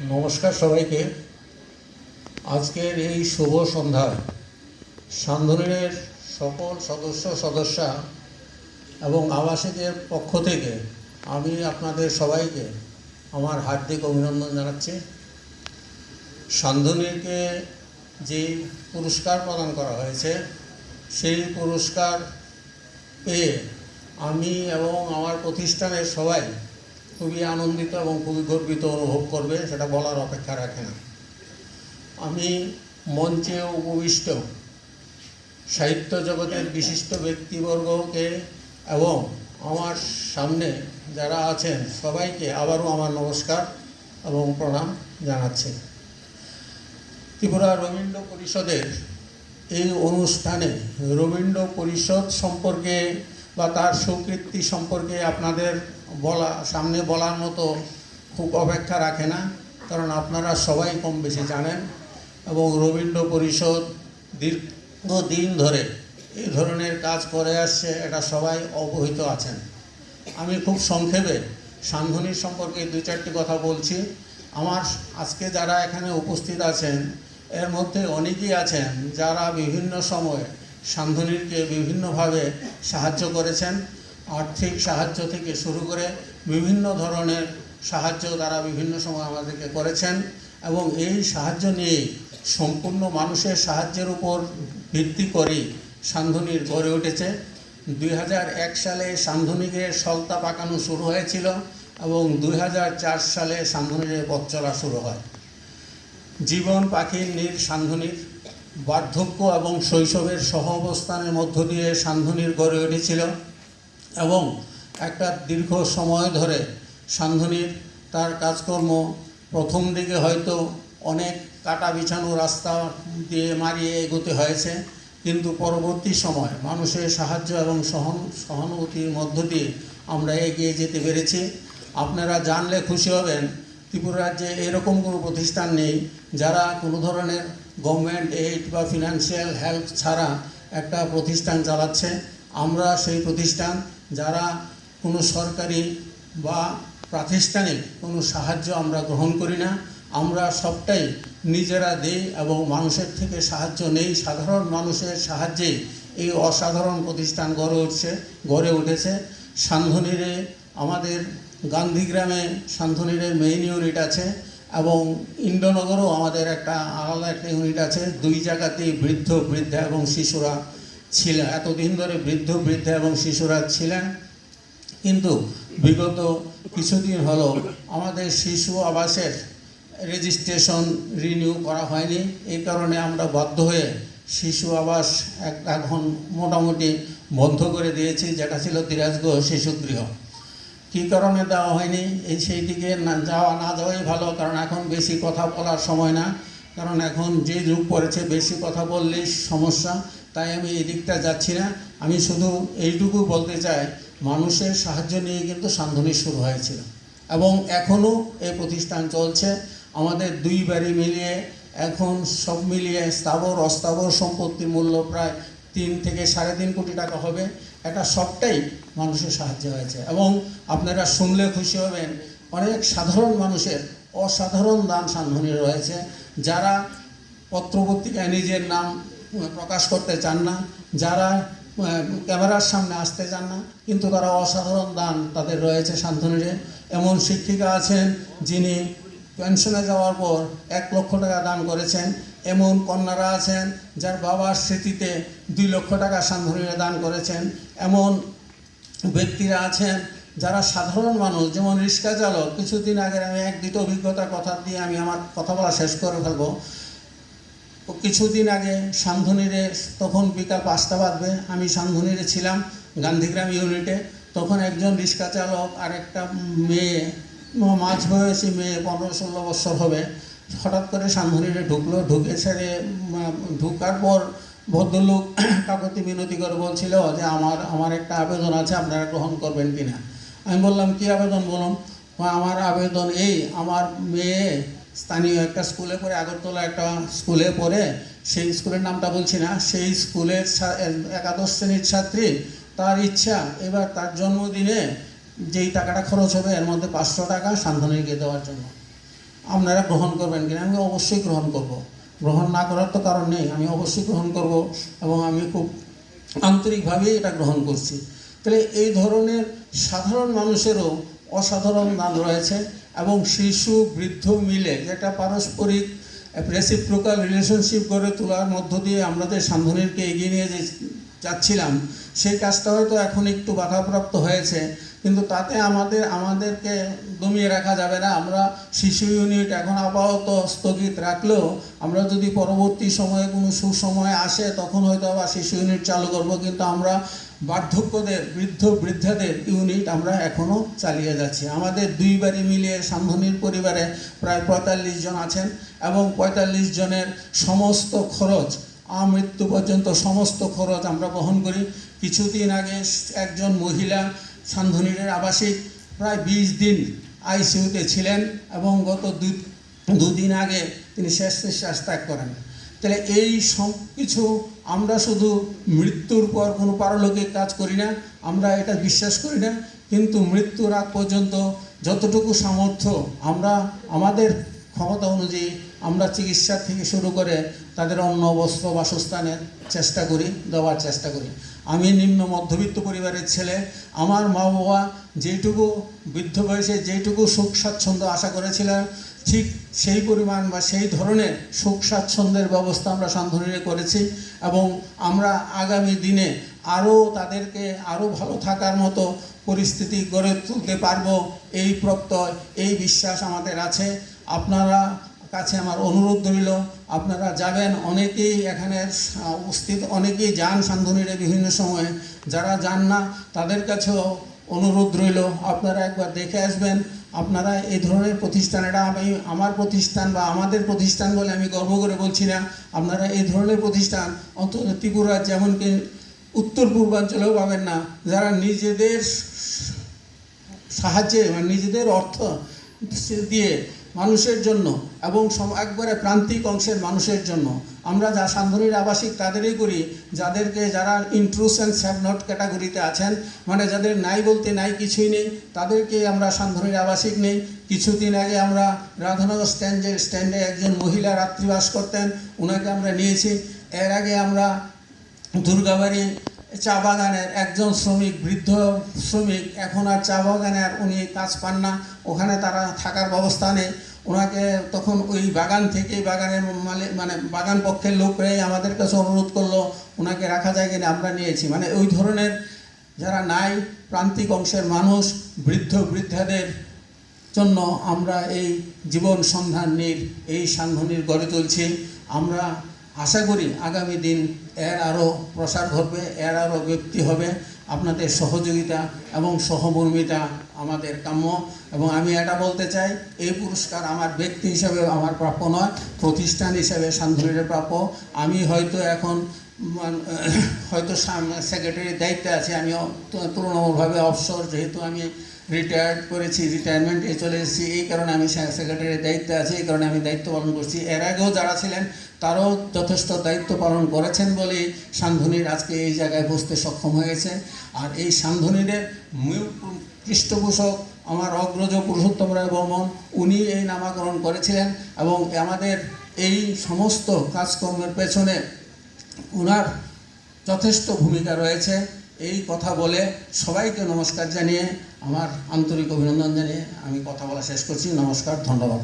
নমস্কার সবাইকে। আজকের এই শুভ সন্ধ্যায় সান্ধ্বনীর সকল সদস্যা এবং আবাসিকের পক্ষ থেকে আমি আপনাদের সবাইকে আমার হার্দিক অভিনন্দন জানাচ্ছি। সান্ধ্বনীকে যে পুরস্কার প্রদান করা হয়েছে সেই পুরস্কার পেয়ে আমি এবং আমার প্রতিষ্ঠানের সবাই খুবই আনন্দিত এবং খুবই গর্বিত অনুভব করবে, সেটা বলার অপেক্ষা রাখে না। আমি মঞ্চে উপবিষ্ট সাহিত্য জগতের বিশিষ্ট ব্যক্তিবর্গকে এবং আমার সামনে যারা আছেন সবাইকে আবারও আমার নমস্কার এবং প্রণাম জানাচ্ছি। ত্রিপুরা রবীন্দ্র পরিষদের এই অনুষ্ঠানে রবীন্দ্র পরিষদ সম্পর্কে বা তার স্বীকৃতি সম্পর্কে আপনাদের সামনে বলার মতো খুব অপেক্ষা রাখে না, কারণ আপনারা সবাই কম বেশি জানেন এবং রবীন্দ্র পরিষদ দীর্ঘদিন ধরে এই ধরনের কাজ করে আসছে, এটা সবাই অবহিত আছেন। আমি খুব সংক্ষেপে সান্ধ্বনী সম্পর্কে দুই চারটি কথা বলছি। আমার আজকে যারা এখানে উপস্থিত আছেন এর মধ্যে অনেকেই আছেন যারা বিভিন্ন সময়ে সান্ধ্বনীকে বিভিন্নভাবে সাহায্য করেছেন। আর্থিক সাহায্য থেকে শুরু করে বিভিন্ন ধরনের সাহায্য তারা বিভিন্ন সময় আমাদেরকে করেছেন এবং এই সাহায্য নিয়েই সম্পূর্ণ মানুষের সাহায্যের উপর ভিত্তি করেই সান্ধ্বনীর গড়ে উঠেছে। 2001 সালে সান্ধ্বনীকে সলতা পাকানো শুরু হয়েছিল এবং 2004 সালে সান্ধ্বনীর পথ চলা শুরু হয়। জীবন পাখির নীড় সান্ধ্বনীর বার্ধক্য এবং শৈশবের সহ অবস্থানের মধ্য দিয়ে সান্ধ্বনীর গড়ে উঠেছিল এবং একটা দীর্ঘ সময় ধরে সান্ধ্বনীর তার কাজকর্ম প্রথম দিকে হয়তো অনেক কাটা বিছানো রাস্তা দিয়ে মারিয়ে এগোতে হয়েছে, কিন্তু পরবর্তী সময় মানুষের সাহায্য এবং সহানুভূতির মধ্য দিয়ে আমরা এগিয়ে যেতে পেরেছি। আপনারা জানলে খুশি হবেন, ত্রিপুরা রাজ্যে এরকম কোনো প্রতিষ্ঠান নেই যারা কোনো ধরনের গভর্নমেন্ট এইড বা ফিনান্সিয়াল হেল্প ছাড়া একটা প্রতিষ্ঠান চালাচ্ছে। আমরা সেই প্রতিষ্ঠান যারা কোনো সরকারি বা প্রাতিষ্ঠানিক কোনো সাহায্য আমরা গ্রহণ করি না, আমরা সবটাই নিজেরা দিই এবং মানুষের থেকে সাহায্য নেই। সাধারণ মানুষের সাহায্যেই এই অসাধারণ প্রতিষ্ঠান গড়ে উঠেছে। সান্ধ্বনীরে আমাদের গান্ধীগ্রামে সান্ধ্বনীর মেইন ইউনিট আছে এবং ইন্দ্রনগরও আমাদের আলাদা একটা ইউনিট আছে। দুই জায়গাতেই বৃদ্ধা এবং শিশুরা ছিলেন, এতদিন ধরে বৃদ্ধা এবং শিশুরা ছিলেন। কিন্তু বিগত কিছুদিন হলো আমাদের শিশু আবাসের রেজিস্ট্রেশন রিনিউ করা হয়নি, এই কারণে আমরা বাধ্য হয়ে শিশু আবাস এখন মোটামুটি বন্ধ করে দিয়েছি, যেটা ছিল দিরাজগড় শিশুগৃহ। কী কারণে দেওয়া হয়নি সেই দিকে না যাওয়াই ভালো, কারণ এখন বেশি কথা বলার সময় না, কারণ এখন যে যুগ পড়েছে বেশি কথা বললেই সমস্যা, তাই আমি এই দিকটা যাচ্ছি না। আমি শুধু এইটুকু বলতে চাই, মানুষের সাহায্য নিয়ে কিন্তু সান্ধ্বনী শুরু হয়েছিল এবং এখনও এই প্রতিষ্ঠান চলছে। আমাদের দুই বাড়ি মিলিয়ে এখন সব মিলিয়ে স্থাবর অস্থাবর সম্পত্তির মূল্য প্রায় 3 থেকে 3.5 কোটি টাকা হবে। এটা সবটাই মানুষের সাহায্য হয়েছে এবং আপনারা শুনলে খুশি হবেন, অনেক সাধারণ মানুষের অসাধারণ দান সান্ধ্বনী রয়েছে, যারা পত্রপত্রিকায় নিজের নাম প্রকাশ করতে চান না, যারা ক্যামেরার সামনে আসতে চান না, কিন্তু তারা অসাধারণ দান তাদের রয়েছে সান্ধ্বনীরে। এমন শিক্ষিকা আছেন যিনি পেনশনে যাওয়ার পর 1 লক্ষ টাকা দান করেছেন, এমন কন্যারা আছেন যার বাবার স্মৃতিতে 2 লক্ষ টাকা সান্ধ্বনীরে দান করেছেন, এমন ব্যক্তিরা আছেন যারা সাধারণ মানুষ, যেমন রিক্সা চালক। কিছুদিন আগে আমি এক দুটো অভিজ্ঞতার কথা দিয়ে আমি আমার কথা বলা শেষ করে ফেলবো। কিছুদিন আগে সান্ধ্বনীরে, তখন বিকাল 5টা বাজবে, আমি সান্ধ্বনীরে ছিলাম গান্ধীগ্রাম ইউনিটে। তখন একজন রিক্সা চালক আর একটা মেয়ে, মাঝবয়সী মেয়ে, 15-16 বছর হবে, হঠাৎ করে সান্ধ্বনীরে ঢুকার পর ভদ্রলোক কাকতি মিনতি করে বলছিল যে আমার একটা আবেদন আছে, আপনারা গ্রহণ করবেন কিনা। আমি বললাম, কি আবেদন বলুন? আমার আবেদন এই, আমার মেয়ে স্থানীয় একটা স্কুলে পড়ে, আগরতলা একটা স্কুলে পড়ে, সেই স্কুলের নামটা বলছি না, সেই স্কুলের একাদশ শ্রেণীর ছাত্রী, তার ইচ্ছা এবার তার জন্মদিনে যেই টাকাটা খরচ হবে এর মধ্যে 500 টাকা সান্ধ্বনীকে দেওয়ার জন্য। আপনারা গ্রহণ করবেন কিনা। আমি অবশ্যই গ্রহণ করব, গ্রহণ না করার তো কারণ নেই, আমি অবশ্যই গ্রহণ করব এবং আমি খুব আন্তরিকভাবেই এটা গ্রহণ করছি। তাহলে এই ধরনের সাধারণ মানুষেরও অসাধারণ দান রয়েছে এবং শিশু বৃদ্ধ মিলে যেটা পারস্পরিক রেসিপ্রোকাল রিলেশনশিপ গড়ে তোলার মধ্য দিয়ে আমাদের সান্ধনীরকে এগিয়ে নিয়ে যাচ্ছিলাম, সেই কাজটা হয়তো এখন একটু বাধাপ্রাপ্ত হয়েছে, কিন্তু তাতে আমাদেরকে দমিয়ে রাখা যাবে না। আমরা শিশু ইউনিট এখন আপাতত স্থগিত রাখলেও আমরা যদি পরবর্তী সময়ে কোনো সুসময় আসে তখন হয়তো আবার শিশু ইউনিট চালু করব, কিন্তু আমরা বার্ধক্যদের বৃদ্ধাদের ইউনিট আমরা এখনও চালিয়ে যাচ্ছি। আমাদের দুই বাড়ি মিলিয়ে সান্ধনীর পরিবারে প্রায় ৪৫ জন আছেন এবং ৪৫ জনের সমস্ত খরচ আমৃত্যু পর্যন্ত সমস্ত খরচ আমরা বহন করি। কিছুদিন আগে একজন মহিলা সান্ধনীর আবাসিক প্রায় ২০ দিন আইসিইউতে ছিলেন এবং গত দুদিন আগে তিনি শেষ নিঃশ্বাস ত্যাগ করেন। তাহলে এই সব কিছু আমরা শুধু মৃত্যুর পর কোনো পারলৌকিক কাজ করি না, আমরা এটা বিশ্বাস করি না, কিন্তু মৃত্যুর আগ পর্যন্ত যতটুকু সামর্থ্য আমরা আমাদের ক্ষমতা অনুযায়ী আমরা চিকিৎসা থেকে শুরু করে তাদের অন্ন বস্ত্র বাসস্থানের চেষ্টা করি, দেওয়ার চেষ্টা করি। আমি নিম্ন মধ্যবিত্ত পরিবারের ছেলে, আমার মা বাবা যেটুকু বৃদ্ধ বয়সে যেটুকু সুখ স্বাচ্ছন্দ্য আশা করেছিলেন ঠিক সেই পরিমাণ বা সেই ধরনের সুখ স্বাচ্ছন্দ্যের ব্যবস্থা আমরা সান্ধনীরে করেছি এবং আমরা আগামী দিনে আরও তাদেরকে আরও ভালো থাকার মতো পরিস্থিতি গড়ে তুলতে পারবো এই প্রত্যয়, এই বিশ্বাস আমাদের আছে। আপনারা কাছে আমার অনুরোধ রইল, আপনারা যাবেন, অনেকেই এখানে উপস্থিত অনেকেই যান সান্ধনীরে বিভিন্ন সময়ে, যারা যান না তাদের কাছেও অনুরোধ রইল আপনারা একবার দেখে আসবেন। আপনারা এই ধরনের প্রতিষ্ঠান, এটা আমি আমার প্রতিষ্ঠান বা আমাদের প্রতিষ্ঠান বলে আমি গর্ব করে বলছি না, আপনারা এই ধরনের প্রতিষ্ঠান অন্তত ত্রিপুরা যেমনকি উত্তর পূর্বাঞ্চলেও পাবেন না, যারা নিজেদের সাহায্যে মানে নিজেদের অর্থ দিয়ে মানুষের জন্য এবং একবারে প্রান্তিক অংশের মানুষের জন্য আমরা যা সান্ধনীর আবাসিক তাদেরই করি, যারা ইন্ট্রুস অ্যান্ড হ্যাভ নট ক্যাটাগরিতে আছেন, মানে যাদের নাই বলতে নাই কিছুই নেই, তাদেরকে আমরা সান্ধনীর আবাসিক নেই। কিছুদিন আগে আমরা রাধানগর স্ট্যান্ডে একজন মহিলা রাত্রিবাস করতেন, ওনাকে আমরা নিয়েছি। এর আগে আমরা দুর্গাবাড়ি চা বাগানের একজন শ্রমিক, বৃদ্ধ শ্রমিক, এখন আর চা বাগানে আর উনি কাজ পান না, ওখানে তারা থাকার ব্যবস্থা নেই, ওনাকে তখন ওই বাগান থেকে বাগানের মানে বাগান পক্ষের লোকরাই আমাদের কাছে অনুরোধ করলো ওনাকে রাখা যায় কিনা, আমরা নিয়েছি। মানে ওই ধরনের যারা নাই প্রান্তিক অংশের মানুষ, বৃদ্ধাদের জন্য আমরা এই জীবন সন্ধানের এই সান্ধনীর গড়ে তুলছি। আমরা আশা করি আগামী দিন এর আরও প্রসার ঘটবে, এর আরও ব্যক্তি হবে। আপনাদের সহযোগিতা এবং সহমর্মিতা আমাদের কাম্য। এবং আমি এটা বলতে চাই, এই পুরস্কার আমার ব্যক্তি হিসাবে আমার প্রাপ্য নয়, প্রতিষ্ঠান হিসাবে সান্ধনীর প্রাপ্য। আমি হয়তো এখন সেক্রেটারির দায়িত্বে আছি, আমি তুলনামূলকভাবে অবসর, যেহেতু আমি রিটায়ার্ড করেছি, রিটায়ারমেন্টে চলে এসেছি, এই কারণে আমি সেক্রেটারির দায়িত্বে আছি, এই কারণে আমি দায়িত্ব পালন করছি। এর আগেও যারা ছিলেন তারাও যথেষ্ট দায়িত্ব পালন করেছেন বলেই সান্ধনীর আজকে এই জায়গায় বসতে সক্ষম হয়েছে। আর এই সান্ধনীর পৃষ্ঠপোষক আমার অগ্রজ পুরুষোত্তম রায় বর্মন, উনি এই নামাকরণ করেছিলেন এবং আমাদের এই সমস্ত কাজকর্মের পেছনে ওনার যথেষ্ট ভূমিকা রয়েছে। এই কথা বলে সবাইকে নমস্কার জানিয়ে আমার আন্তরিক অভিনন্দন জানিয়ে আমি কথা বলা শেষ করছি। নমস্কার, ধন্যবাদ।